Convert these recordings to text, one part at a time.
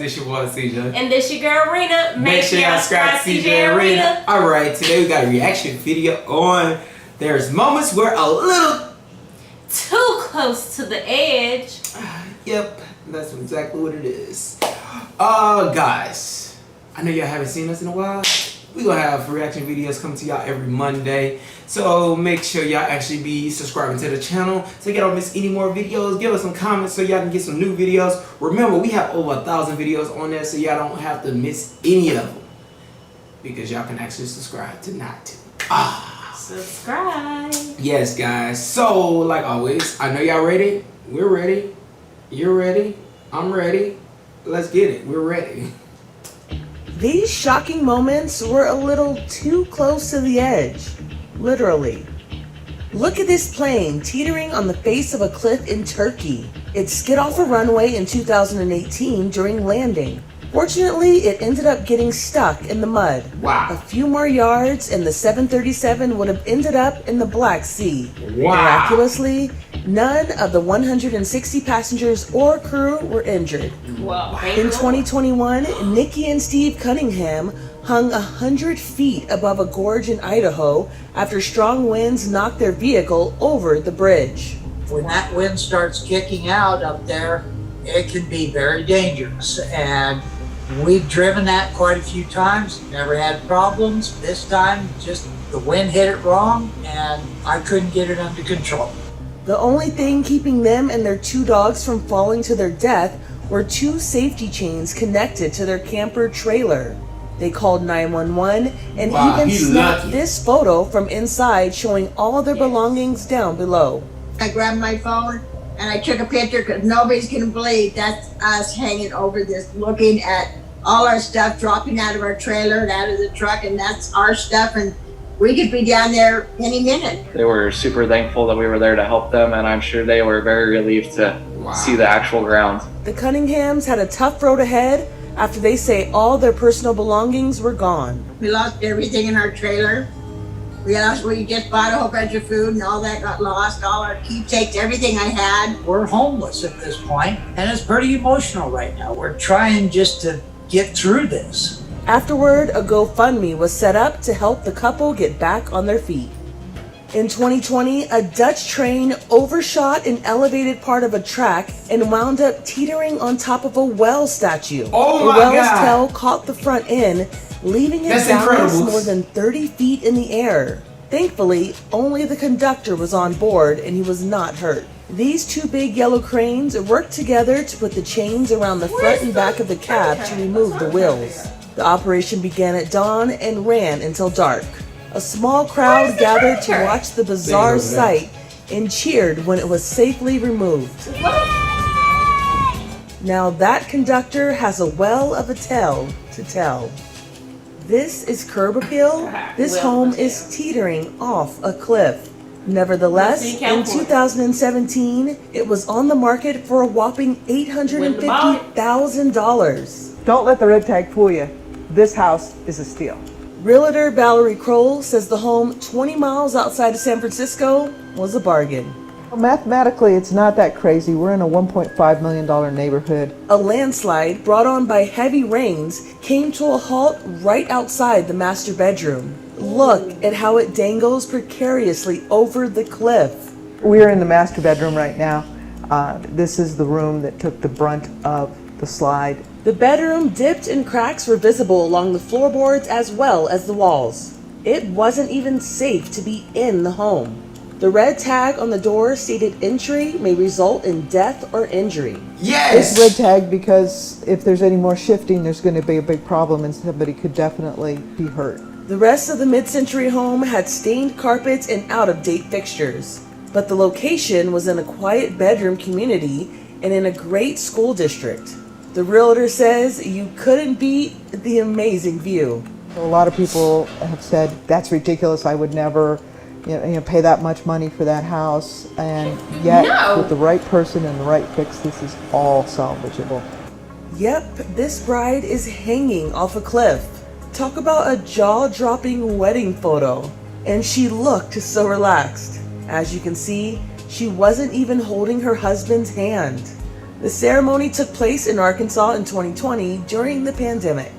This your boy CJ. And this your girl RINA. Make sure y'all subscribe to CJ and RINA. Alright, today we got a reaction video on There's Moments Where a Little Too Close to the Edge. Yep, that's exactly what it is. Guys, I know y'all haven't seen us in a while. We gonna have reaction videos coming to y'all every Monday. So make sure y'all actually be subscribing to the channel so y'all don't miss any more videos. Give us some comments so y'all can get some new videos. Remember, we have over 1,000 videos on there, so y'all don't have to miss any of them. Because y'all can actually subscribe to not to. Subscribe. Yes, guys. So, like always, I know y'all ready. We're ready. You're ready. I'm ready. Let's get it. We're ready. These shocking moments were a little too close to the edge, literally. Look at this plane teetering on the face of a cliff in Turkey. It skid off a runway in 2018 during landing. Fortunately, it ended up getting stuck in the mud. Wow. A few more yards and the 737 would have ended up in the Black Sea. Wow. Miraculously, none of the 160 passengers or crew were injured. Wow. In 2021, Nikki and Steve Cunningham hung 100 feet above a gorge in Idaho after strong winds knocked their vehicle over the bridge. When that wind starts kicking out up there, it can be very dangerous. And we've driven that quite a few times, never had problems. This time, just the wind hit it wrong and I couldn't get it under control. The only thing keeping them and their two dogs from falling to their death were two safety chains connected to their camper trailer. They called 911 and even snapped this photo from inside showing all their belongings down below. I grabbed my phone and I took a picture because nobody's gonna believe that's us hanging over this, looking at all our stuff dropping out of our trailer and out of the truck, and that's our stuff, and we could be down there any minute. They were super thankful that we were there to help them, and I'm sure they were very relieved to see the actual ground. The Cunninghams had a tough road ahead after they say all their personal belongings were gone. We lost everything in our trailer. We just bought a whole bunch of food and all that got lost, all our keepsakes, everything I had. We're homeless at this point, and it's pretty emotional right now. We're trying just to get through this. Afterward, a GoFundMe was set up to help the couple get back on their feet. In 2020, a Dutch train overshot an elevated part of a track and wound up teetering on top of a whale statue. Oh my the whale's God. tail caught the front end, leaving it balanced more than 30 feet in the air. Thankfully, only the conductor was on board and he was not hurt. These two big yellow cranes worked together to put the chains around the front and back of the cab to remove the wheels. The operation began at dawn and ran until dark. A small crowd gathered to watch the bizarre sight and cheered when it was safely removed. Now that conductor has a well of a tale to tell. This is Curb Appeal. This home is teetering off a cliff. Nevertheless, in 2017, it was on the market for a whopping $850,000. Don't let the red tag fool you. This house is a steal. Realtor Valerie Kroll says the home 20 miles outside of San Francisco was a bargain. Mathematically, it's not that crazy. We're in a $1.5 million neighborhood. A landslide brought on by heavy rains came to a halt right outside the master bedroom. Look at how it dangles precariously over the cliff. We're in the master bedroom right now. This is the room that took the brunt of the slide. The bedroom dipped and cracks were visible along the floorboards as well as the walls. It wasn't even safe to be in the home. The red tag on the door stated entry may result in death or injury. Yes! It's red tag because if there's any more shifting, there's going to be a big problem and somebody could definitely be hurt. The rest of the mid-century home had stained carpets and out-of-date fixtures. But the location was in a quiet bedroom community and in a great school district. The realtor says you couldn't beat the amazing view. A lot of people have said, that's ridiculous, I would never pay that much money for that house. And yet, with the right person and the right fix, this is all salvageable. Yep, this bride is hanging off a cliff. Talk about a jaw-dropping wedding photo. And she looked so relaxed. As you can see, she wasn't even holding her husband's hand. The ceremony took place in Arkansas in 2020 during the pandemic.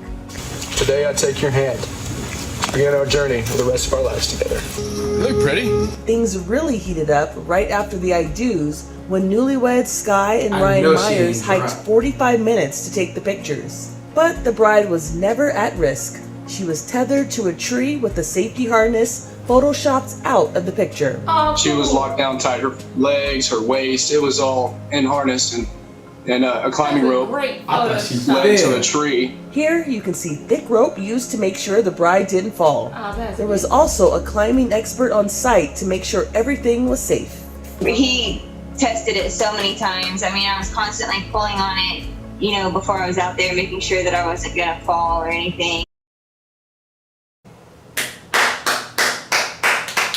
Today I take your hand. Begin our journey for the rest of our lives together. You look pretty. Things really heated up right after the I do's when newlyweds Sky and Ryan Myers hiked 45 minutes to take the pictures. But the bride was never at risk. She was tethered to a tree with a safety harness photoshopped out of the picture. Oh, She was locked down tight, her legs, her waist, it was all in harness and a climbing rope Great I thought she led fell. to a tree. Here you can see thick rope used to make sure the bride didn't fall. There was also a climbing expert on site to make sure everything was safe. He tested it so many times. I mean, I was constantly pulling on it, before I was out there, making sure that I wasn't gonna fall or anything.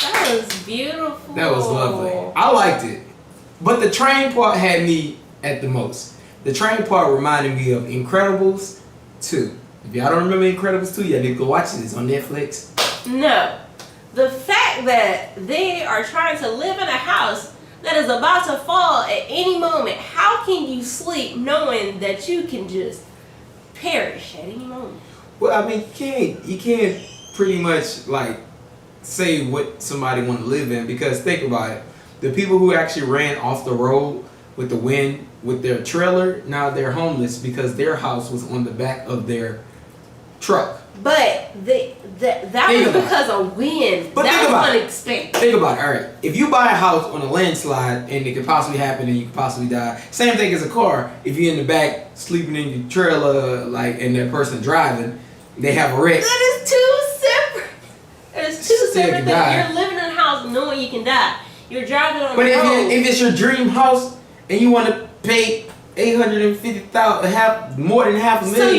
That was beautiful. That was lovely. I liked it. But the train part had me at the most. The train part reminded me of Incredibles 2. If y'all don't remember Incredibles 2, y'all need to go watch it. It's on Netflix. No. The fact that they are trying to live in a house that is about to fall at any moment, how can you sleep knowing that you can just perish at any moment? Well, I mean, you can't pretty much like say what somebody want to live in, because think about it. The people who actually ran off the road with the wind with their trailer, now they're homeless because their house was on the back of their truck. But that was because of wind. But that think about was it. unexpected. Think about it. All right, if you buy a house on a landslide and it could possibly happen and you could possibly die, same thing as a car. If you're in the back sleeping in your trailer, like, and that person driving, they have a wreck. That is two separate. That is two Still separate can things. die. You're living in a house knowing you can die. You're driving on But the road. if it's your dream house and you want to pay $850,000, more than half a million. So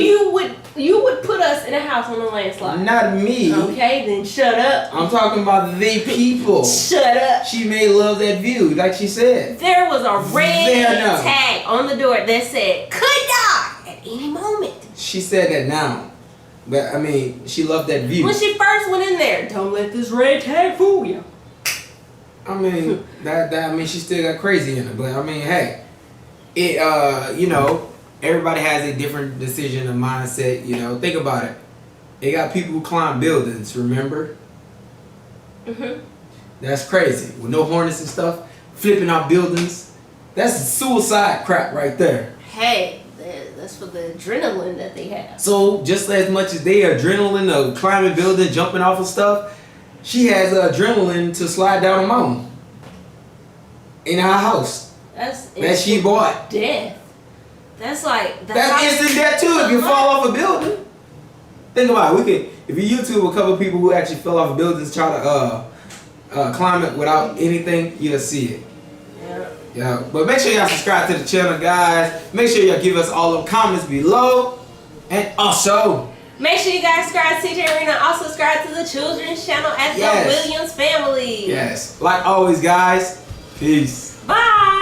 you would put us in a house on a landslide. Not me. Okay, then shut up. I'm talking about the people. Shut up. She may love that view, like she said. There was a red There now. tag on the door that said could die at any moment. She said that now, but I mean, she loved that view. When she first went in there, don't let this red tag fool you. I mean, I mean, she still got crazy in her, but I mean, hey, it everybody has a different decision and mindset. Think about it. They got people who climb buildings. Remember? Mhm. That's crazy. With no harness and stuff, flipping out buildings. That's suicide crap right there. Hey, that's for the adrenaline that they have. So just as much as they adrenaline of climbing buildings, jumping off of stuff, she has adrenaline to slide down a mountain in her house that she bought. Death. That's like That's instant death too if you fall off a building. Think about it. If you YouTube a couple of people who actually fell off buildings, try to climb it without anything, you'll see it. Yeah. But make sure y'all subscribe to the channel, guys. Make sure y'all give us all the comments below, and also make sure you guys subscribe to CJ RINA. Also subscribe to the children's channel at Yes. the Williams family. yes, like always, guys. Peace. Bye.